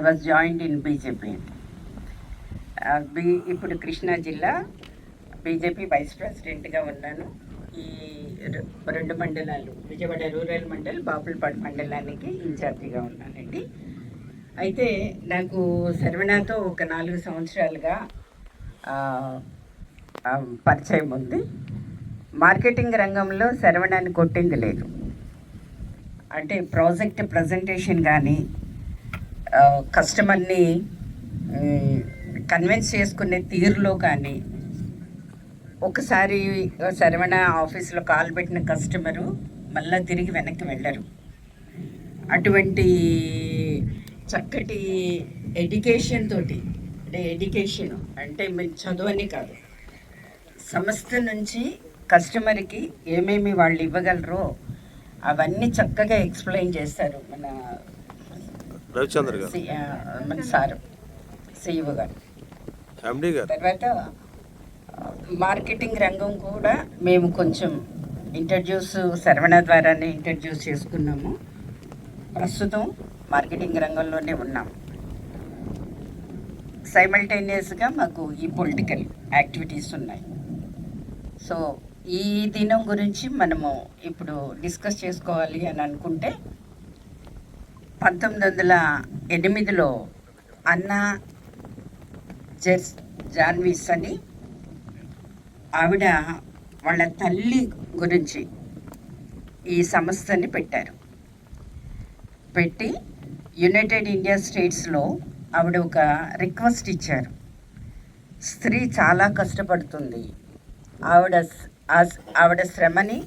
Was joined in BJP. ఇప్పుడు కృష్ణా జిల్లా BJP vice ప్రెసిడెంట్గా ఉన్నాను. ఈ రెండు మండలాలు, విజయవాడ రూరల్ మండల్, బాపులపాడు మండలానికి ఇన్ఛార్జిగా ఉన్నానండి. అయితే నాకు శరవణతో ఒక 4 సంవత్సరాలుగా పరిచయం ఉంది. మార్కెటింగ్ రంగంలో శరవణాన్ని కొట్టింది లేదు. అంటే ప్రాజెక్ట్ ప్రజెంటేషన్ కానీ, కస్టమర్ని కన్విన్స్ చేసుకునే తీరులో కానీ, ఒకసారి శరవణ ఆఫీస్లో కాల్ పెట్టిన కస్టమరు మళ్ళీ తిరిగి వెనక్కి వెళ్ళరు. అటువంటి చక్కటి ఎడ్యుకేషన్ తోటి, ఎడ్యుకేషన్ అంటే మీరు చదువని కాదు, సంస్థ నుంచి కస్టమర్కి ఏమేమి వాళ్ళు ఇవ్వగలరో అవన్నీ చక్కగా ఎక్స్ప్లెయిన్ చేస్తారు మన రవిచంద్ర గారు, మన సారు సిఇఓ గారు. తర్వాత మార్కెటింగ్ రంగం కూడా మేము కొంచెం శరవణ ద్వారానే ఇంట్రడ్యూస్ చేసుకున్నాము. ప్రస్తుతం మార్కెటింగ్ రంగంలోనే ఉన్నాం. సైమల్టేనియస్గా మాకు ఈ పొలిటికల్ యాక్టివిటీస్ ఉన్నాయి. సో ఈ దినం గురించి మనము ఇప్పుడు డిస్కస్ చేసుకోవాలి అని అనుకుంటే, 1908లో అన్నా జాన్విస్ అని ఆవిడ వాళ్ళ తల్లి గురించి ఈ సంస్థని పెట్టి యునైటెడ్ ఇండియా స్టేట్స్లో ఆవిడ ఒక రిక్వెస్ట్ ఇచ్చారు. స్త్రీ చాలా కష్టపడుతుంది, ఆవిడ శ్రమని,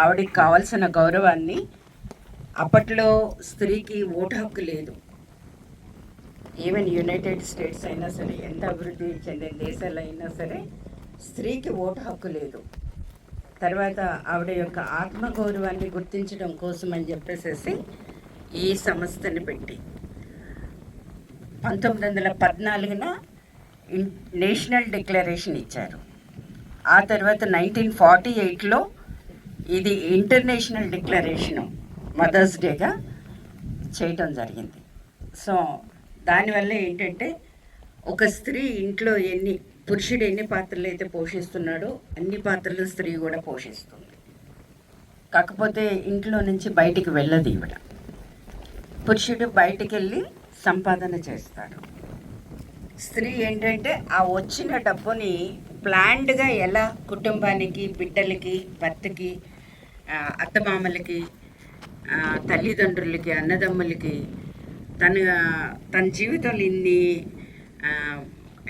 ఆవిడకి కావాల్సిన గౌరవాన్ని, అప్పట్లో స్త్రీకి ఓటు హక్కు లేదు. ఈవెన్ యునైటెడ్ స్టేట్స్ అయినా సరే, ఎంత అభివృద్ధి చెందిన దేశాలు అయినా సరే స్త్రీకి ఓటు హక్కు లేదు. తర్వాత ఆవిడ యొక్క ఆత్మగౌరవాన్ని గుర్తించడం కోసం అని చెప్పేసి ఈ సంస్థని పెట్టి 1914న నేషనల్ డిక్లరేషన్ ఇచ్చారు. ఆ తర్వాత 1948లో ఇది ఇంటర్నేషనల్ డిక్లరేషను మదర్స్ డేగా చేయటం జరిగింది. సో దానివల్ల ఏంటంటే, ఒక స్త్రీ ఇంట్లో పురుషుడు ఎన్ని పాత్రలు అయితే పోషిస్తున్నాడో అన్ని పాత్రలు స్త్రీ కూడా పోషిస్తుంది. కాకపోతే ఇంట్లో నుంచి బయటికి వెళ్ళదు ఈవిడ. పురుషుడు బయటికి వెళ్ళి సంపాదన చేస్తాడు. స్త్రీ ఏంటంటే ఆ వచ్చిన డబ్బుని ప్లాన్డ్గా ఎలా కుటుంబానికి, బిడ్డలకి, భర్తకి, అత్తమామలకి, తల్లిదండ్రులకి, అన్నదమ్ములకి, తన జీవితంలో ఇన్ని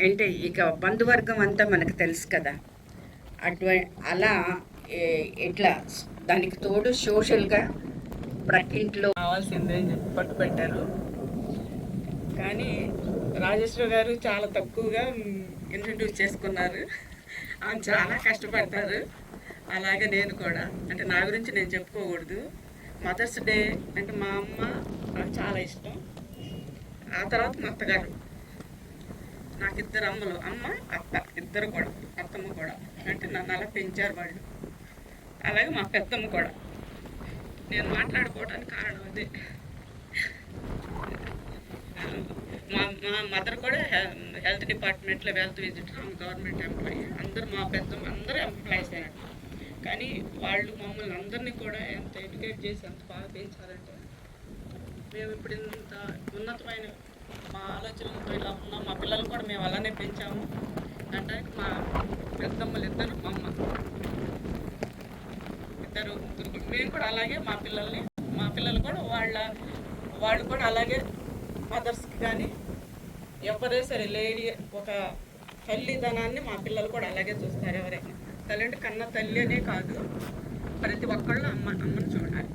అంటే ఇక బంధువర్గం అంతా మనకు తెలుసు కదా, అలా ఇట్లా దానికి తోడు సోషల్గా ప్రక్కింట్లో కావాల్సిందే అని చెప్పి పట్టుబట్టారు. కానీ రాజేశ్వరి గారు చాలా తక్కువగా ఇంట్రడ్యూస్ చేసుకున్నారు. ఆమె చాలా కష్టపడతారు. అలాగే నేను కూడా, అంటే నా గురించి నేను చెప్పుకోకూడదు. మదర్స్ డే అంటే మా అమ్మ నాకు చాలా ఇష్టం. ఆ తర్వాత మా అత్తగారు, నాకు 2 అమ్మలు, అమ్మ అత్త, 2 కూడా, అత్తమ్మ కూడా. అంటే నన్ను అలా పెంచారు వాళ్ళు. అలాగే మా పెద్దమ్మ కూడా. నేను మాట్లాడుకోవడానికి కారణం అదే. మా మదర్ కూడా హెల్త్ డిపార్ట్మెంట్లో హెల్త్ విజిటర్, ఆమె గవర్నమెంట్ ఎంప్లాయీ. అందరూ మా పెద్దమ్మ అందరూ ఎంప్లాయీస్ అయ్యారు. కానీ వాళ్ళు మమ్మల్ని అందరినీ కూడా ఎంత ఎడ్యుకేట్ చేసి ఎంత బాగా పెంచారంటే, మేము ఇప్పుడు ఇంత ఉన్నతమైన మా ఆలోచనలతో ఇలా ఉన్నాం. మా పిల్లలు కూడా మేము అలానే పెంచాము అంటే మా పెద్దమ్మలు 2, మా అమ్మ 2, మేము కూడా అలాగే మా పిల్లలు కూడా వాళ్ళు కూడా అలాగే మదర్స్కి కానీ ఎవరే సరే లేడీ ఒక తల్లిదనాన్ని మా పిల్లలు కూడా అలాగే చూస్తారు. ఎవరైనా తల్లి అంటే కన్న తల్లి అనే కాదు, ప్రతి ఒక్కళ్ళు అమ్మని చూడాలి.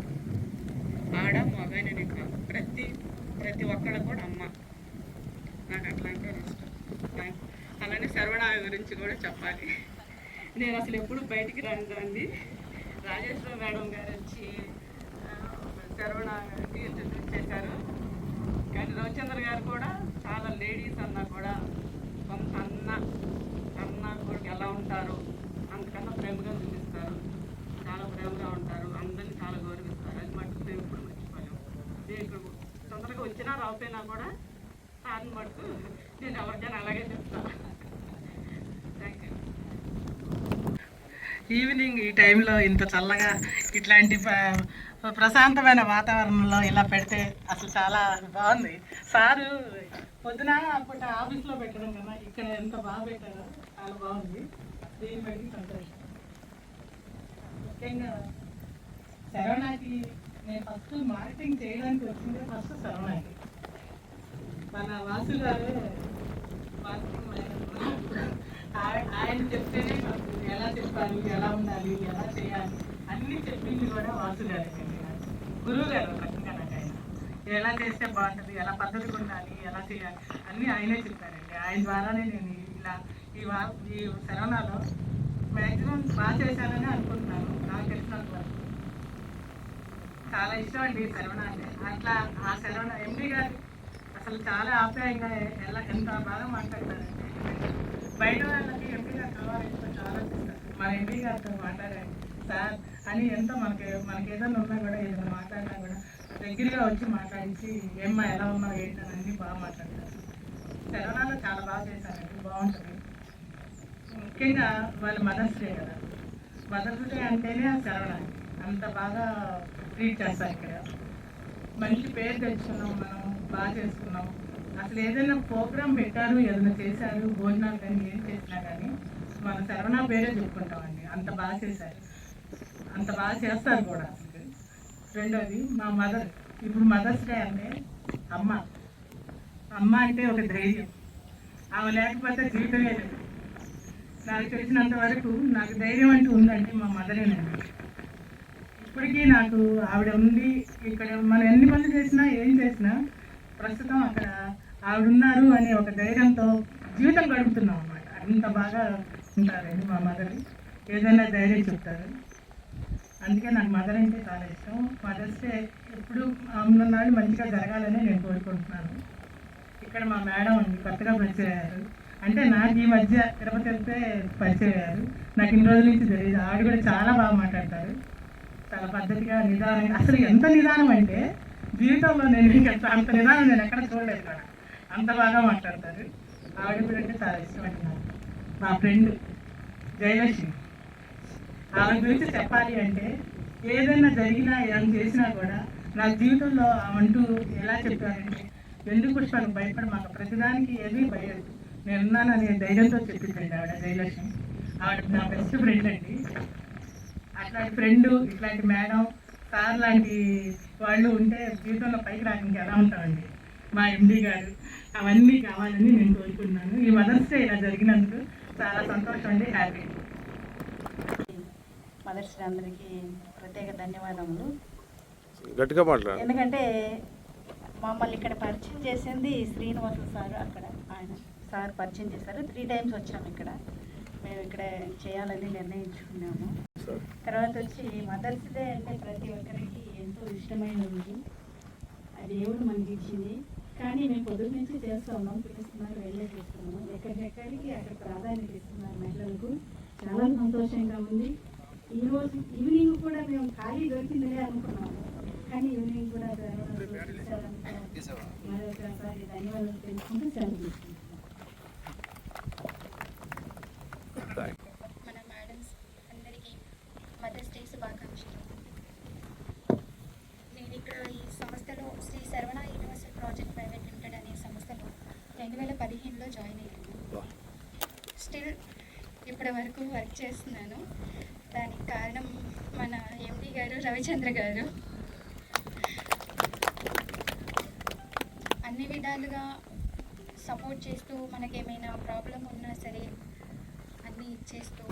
ఆడ మగనే కాదు, ప్రతి ఒక్కళ్ళు కూడా అమ్మ. నాకు అట్లా అంటే ఇష్టం. అలానే శరవణ గురించి కూడా చెప్పాలి. నేను అసలు ఎప్పుడు బయటికి రాండి. రాజేశ్వరి మేడం గారు వచ్చి శరవణకి ఇంట్రడ్యూస్ చేశారు. కానీ రవిచంద్ర గారు కూడా చాలా లేడీస్ అన్నా కూడా కొంత అన్న కూడా ఎలా ఉంటారు అంతకన్నా ప్రేమగా చూపిస్తారు. చాలా ప్రేమగా ఉంటారు, అందరినీ చాలా గౌరవిస్తారు. అది మటుకు మేము ఎప్పుడు మర్చిపోయాం. నేను ఇక్కడ తొందరగా వచ్చినా రాకపోయినా కూడా సార్ని పడుతూ నేను ఎవరికైనా అలాగే చెప్తాను. Thank you. ఈవినింగ్ ఈ టైంలో ఇంత చల్లగా ఇట్లాంటి ప్రశాంతమైన వాతావరణంలో ఇలా పెడితే అసలు చాలా బాగుంది. సారు పొద్దున అప్పుడు ఆఫీస్లో పెట్టడం కన్నా ఇక్కడ ఎంత బాగా పెట్టారో చాలా బాగుంది. దీన్ని బట్టి సంతోషం. ముఖ్యంగా శరవణకి నేను ఫస్ట్ మార్కెటింగ్ చేయడానికి వచ్చిందే ఫస్ట్ శరవణకి. మన వాసు గారు ఆయన చెప్తేనే నాకు ఎలా చెప్పాలి, ఎలా ఉండాలి, ఎలా చేయాలి అన్నీ చెప్పింది కూడా వాసు గారు. గురువు గారు రకంగా నాకు ఆయన ఎలా చేస్తే బాగుంటుంది, ఎలా పద్ధతిగా ఉండాలి, ఎలా చేయాలి అన్నీ ఆయనే చెప్పారండి. ఆయన ద్వారానే నేను ఇలా ఈ శరవణలో మ్యాక్సిమం బాగా చేశానని అనుకుంటున్నాను. నాకు తెలిసినంత వరకు చాలా ఇష్టం అండి శరవణ అంటే. అట్లా ఆ శరవణ ఎంపీ గారు అసలు చాలా ఆప్యాయంగా ఎంత బాగా మాట్లాడతారంటే బయట వాళ్ళకి ఎంపీ గారు కావాలంటే చాలా చేస్తారు. మన ఎంపీ గారితో మాట్లాడాలి సార్ అని ఎంతో మనకి ఏదైనా ఉన్నా కూడా ఏదైనా మాట్లాడినా కూడా దగ్గరగా వచ్చి మాట్లాడించి ఏమ్మా ఎలా ఉన్నావు ఏంటని అన్నీ బాగా మాట్లాడతారు. శరవణలో చాలా బాగా చేశారండి, బాగుంటుంది. ముఖ్యంగా వాళ్ళ మదర్స్ డే కదా, మదర్స్ డే అంటేనే శరవణ అంత బాగా ట్రీట్ చేస్తారు. ఇక్కడ మంచి పేరు తెచ్చుకున్నాం, మనం బాగా చేసుకున్నాం. అసలు ఏదైనా ప్రోగ్రామ్ పెట్టారు, ఏదైనా చేశారు, భోజనాలు కానీ ఏం చేసినా కానీ మన శరవణ పేరే చెప్పుకుంటామండి. అంత బాగా చేశారు, అంత బాగా చేస్తారు కూడా. అసలు రెండోది మా మదర్. ఇప్పుడు మదర్స్ డే అంటే అమ్మ అంటే ఒక ధైర్యం. ఆమె లేకపోతే జీవితమే లేదు. నాకు తెలిసినంత వరకు నాకు ధైర్యం అంటూ ఉందంటే మా మదరేనండి. ఇప్పటికీ నాకు ఆవిడ ఉంది. ఇక్కడ మనం ఎన్ని పనులు చేసినా ఏం చేసినా ప్రస్తుతం అక్కడ ఆవిడ ఉన్నారు అనే ఒక ధైర్యంతో జీవితం గడుపుతున్నాం అన్నమాట. అంత బాగా ఉంటారండి మా మదర్. ఏదైనా ధైర్యం చెప్తారు. అందుకే నాకు మదర్ అంటే చాలా ఇష్టం. మదర్స్ డే ఎప్పుడు నాడు మంచిగా జరగాలని నేను కోరుకుంటున్నాను. ఇక్కడ మా మేడం అండి కొత్తగా పరిచయం అయ్యారు. అంటే నాకు ఈ మధ్య తిరుపతి వెళ్తే పరిచయం అయ్యారు. నాకు ఇన్ని రోజుల నుంచి తెలియదు. ఆవిడ కూడా చాలా బాగా మాట్లాడతారు, చాలా పద్ధతిగా నిదానంగా. అసలు ఎంత నిదానం అంటే జీవితంలో నేను అంత నిదానం నేను ఎక్కడ చూడలేదు కూడా. అంత బాగా మాట్లాడతారు. ఆవిడ కూడా అంటే చాలా ఇష్టం అండి నాకు. మా ఫ్రెండ్ జయలక్ష్మి, ఆమె గురించి చెప్పాలి అంటే ఏదైనా జరిగినా ఏం చేసినా కూడా నా జీవితంలో ఆమంటూ ఎలా చెప్పారంటే ఎందుకు పుష్పాలకు భయపడి మాకు ప్రతిదానికి ఏమీ భయం నేనున్నాననే ధైర్యంతో చెప్పిందండి ఆవిడ జయలక్ష్మి. ఆవిడ నా బెస్ట్ ఫ్రెండ్ అండి. అట్లాంటి ఫ్రెండ్, ఇట్లాంటి మేడం, సార్ లాంటి వాళ్ళు ఉంటే జీవితంలో పైకి రావడానికి ఎలా ఉంటామండి. మా ఎండి గారు అవన్నీ కావాలని నేను కోరుకుంటున్నాను. ఈ మదర్స్ డే ఇలా జరిగినందుకు చాలా సంతోషం అండి, హ్యాపీ. మదర్స్ డే అందరికీ ప్రత్యేక ధన్యవాదములు. గట్టిగా మాట్లాడు. ఎందుకంటే మమ్మల్ని ఇక్కడ పరిచయం చేసింది శ్రీనివాసు సార్. అక్కడ ఆయన సార్ పరిచయం చేశారు. 3 times వచ్చాము ఇక్కడ. మేము ఇక్కడ చేయాలని నిర్ణయించుకున్నాము. తర్వాత వచ్చి మదర్స్ డే అంటే ప్రతి ఒక్కరికి ఎంతో ఇష్టమైన రోజు. అది దేవుడు మనకి ఇచ్చింది. కానీ మేము పొద్దున్న నుంచి చేస్తూ ఉన్నాం, పిలుస్తున్నారు, వెళ్ళే చేస్తున్నాము. ఎక్కడికెక్కడికి అక్కడ ప్రాధాన్యత ఇస్తున్నారు మహిళలకు. చాలా సంతోషంగా ఉంది. ఈరోజు ఈవినింగ్ కూడా మేము ఖాళీ దొరికిందిలే అనుకున్నాము, కానీ ఈవినింగ్ కూడా మరొకసారి ధన్యవాదాలు తెలుసుకుంటూ సెలవు తీసుకుంటాం. మన మేడమ్స్ అందరికీ మదర్స్ డే శుభాకాంక్షలు. నేను ఇక్కడ ఈ సంస్థలో Shri Saravana universal project private limited అనే సంస్థలో 2015లో జాయిన్ అయ్యాను. స్టిల్ ఇప్పటి వరకు వర్క్ చేస్తున్నాను. దానికి కారణం మన ఎండి గారు రవిచంద్ర గారు. అన్ని విధాలుగా సపోర్ట్ చేస్తూ మనకేమైనా ప్రాబ్లం ఉన్నా సరే అన్నీ ఇచ్చేస్తూ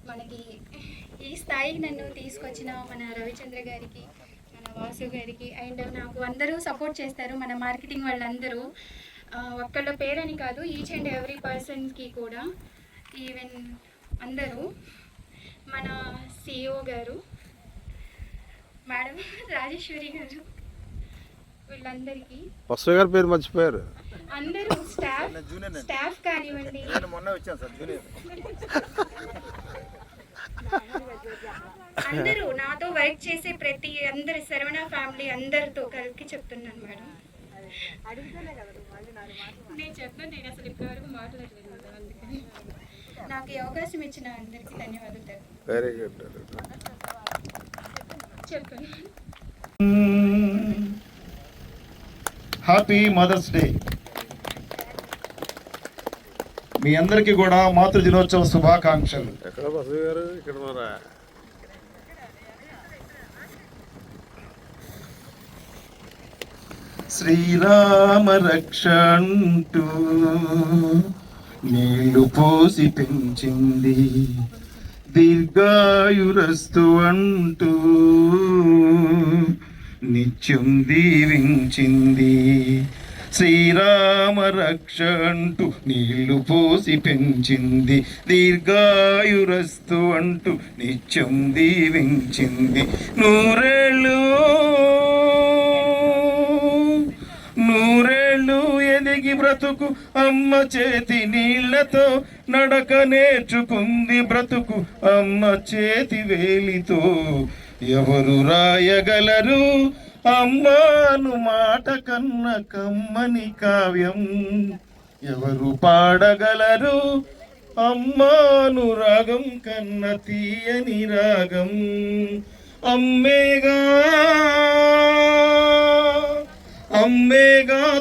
మనకి ఈ స్థాయికి నన్ను తీసుకొచ్చిన మన రవిచంద్ర గారికి, మన వాసు గారికి అండ్ నాకు అందరూ సపోర్ట్ చేస్తారు. మన మార్కెటింగ్ వాళ్ళందరూ ఒక్కళ్ళ పేరని కాదు, ఈచ్ అండ్ ఎవ్రీ పర్సన్కి కూడా, ఈవెన్ అందరూ మన సిఇఓ గారు, మేడం రాజేశ్వరి గారు, వీళ్ళందరికీ వసు గారి పేరు మర్చిపోయారు. అందరూ స్టాఫ్ కానివ్వండి, అందరూ నాతో వర్క్ చేసే అందరు శరవణ ఫ్యామిలీ అందరితో కలిపి చెప్తున్నాను మేడం. నేను చెప్పాను, నేను అసలు ఇప్పటివరకు మాట్లాడలేదు కదా, అందుకని నాకు ఈ అవకాశం ఇచ్చిన అందరికీ ధన్యవాదాలు. Very good. చెప్పండి. Happy mother's day. మీ అందరికీ కూడా మాతృ దినోత్సవ శుభాకాంక్షలు. ఎక్కడ బసు గారు ఇక్కడ ఉన్నారా? శ్రీరామ రక్ష అంటూ నీళ్లు పోసి పెంచింది, దీర్ఘాయురస్తు అంటూ నిత్యం దీవించింది. శ్రీరామ రక్ష అంటూ నీళ్లు పోసి పెంచింది, దీర్ఘాయురస్తు అంటూ నిత్యం దీవించింది. నూరేళ్ళు నూరేళ్ళు ఎదిగి బ్రతుకు అమ్మ చేతి నీళ్లతో, నడక నేర్చుకుంది బ్రతుకు అమ్మ చేతి వేలితో. ఎవరు రాయగలరు అమ్మాను మాట కన్న కమ్మని కావ్యం, ఎవరు పాడగలరు అమ్మాను రాగం కన్న తీయని రాగం. అమ్మేగా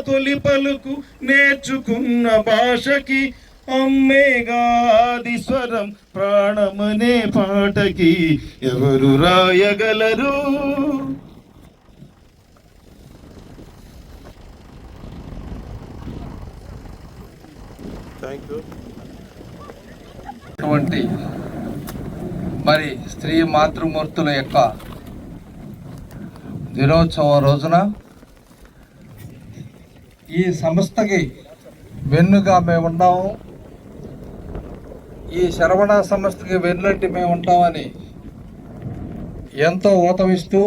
తొలి పలుకు నేర్చుకున్న భాషకి, అమ్మేగా ఆది స్వరం ప్రాణమనే పాటకి. ఎవరు రాయగలరు థ్యాంక్ యూ. మరి స్త్రీ మాతృమూర్తుల యొక్క దినోత్సవం రోజున ఈ సంస్థకి వెన్నుగా మేము ఉన్నాము, ఈ శరవణ సంస్థకి వెన్నంటి మేము ఉంటామని ఎంతో ఊతమిస్తూ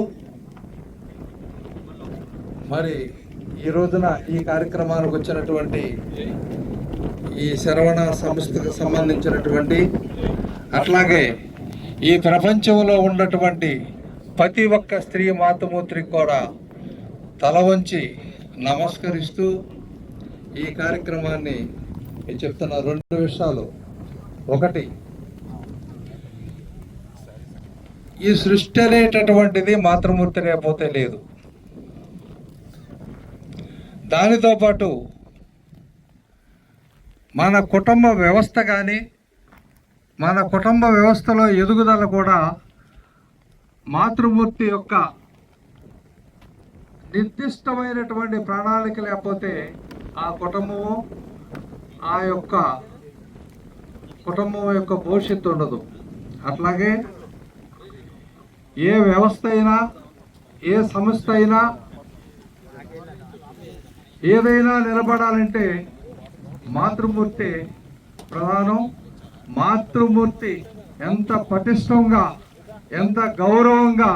మరి ఈ రోజున ఈ కార్యక్రమానికి వచ్చినటువంటి ఈ శరవణ సంస్థకు సంబంధించినటువంటి, అట్లాగే ఈ ప్రపంచంలో ఉన్నటువంటి ప్రతి ఒక్క స్త్రీ మాతృమూర్తికి కూడా తల వంచి నమస్కరిస్తూ ఈ కార్యక్రమాన్ని చెప్తున్న 2 విషయాలు. ఒకటి, ఈ సృష్టి అనేటటువంటిది మాతృమూర్తి లేకపోతే లేదు. దానితో పాటు మన కుటుంబ వ్యవస్థ కానీ, మన కుటుంబ వ్యవస్థలో ఎదుగుదల కూడా మాతృమూర్తి యొక్క నిర్దిష్టమైనటువంటి ప్రణాళిక లేకపోతే ఆ కుటుంబం యొక్క భవిష్యత్తు ఉండదు. అట్లాగే ఏ వ్యవస్థ అయినా, ఏ సంస్థ అయినా, ఏదైనా నిలబడాలంటే మాతృమూర్తి ప్రధానం. మాతృమూర్తి ఎంత పటిష్టంగా, ఎంత గౌరవంగా,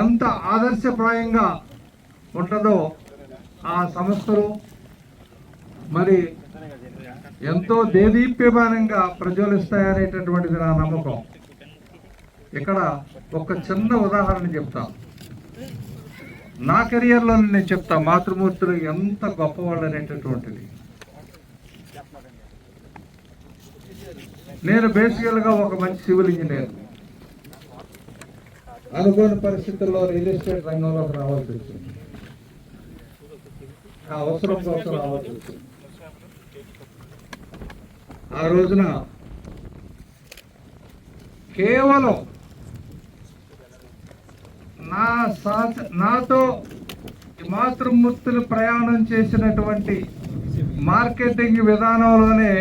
ఎంత ఆదర్శప్రాయంగా ఉంటుందో ఆ సంస్థలు మరి ఎంతో దేదీప్యమానంగా ప్రజ్వలిస్తాయనేటటువంటిది నా నమ్మకం. ఇక్కడ ఒక చిన్న ఉదాహరణ చెప్తాను. నా కెరియర్లో నేను చెప్తా మాతృమూర్తులు ఎంత గొప్పవాళ్ళు అనేటటువంటిది. నేను బేసికల్గా ఒక మంచి సివిల్ ఇంజనీర్. అనుకోని పరిస్థితుల్లో రియల్ ఎస్టేట్ రంగంలోకి రావాల్సి వచ్చింది. ఆ అవసరం కోసం రావాల్సి వచ్చింది. ఆ రోజున కేవలం నాతో మాతృమూర్తులు ప్రయాణం చేసినటువంటి మార్కెటింగ్ విధానంలోనే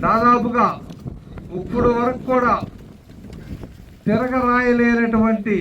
దాదాపుగా ఇప్పుడు వరకు కూడా తిరగరాయలేనటువంటి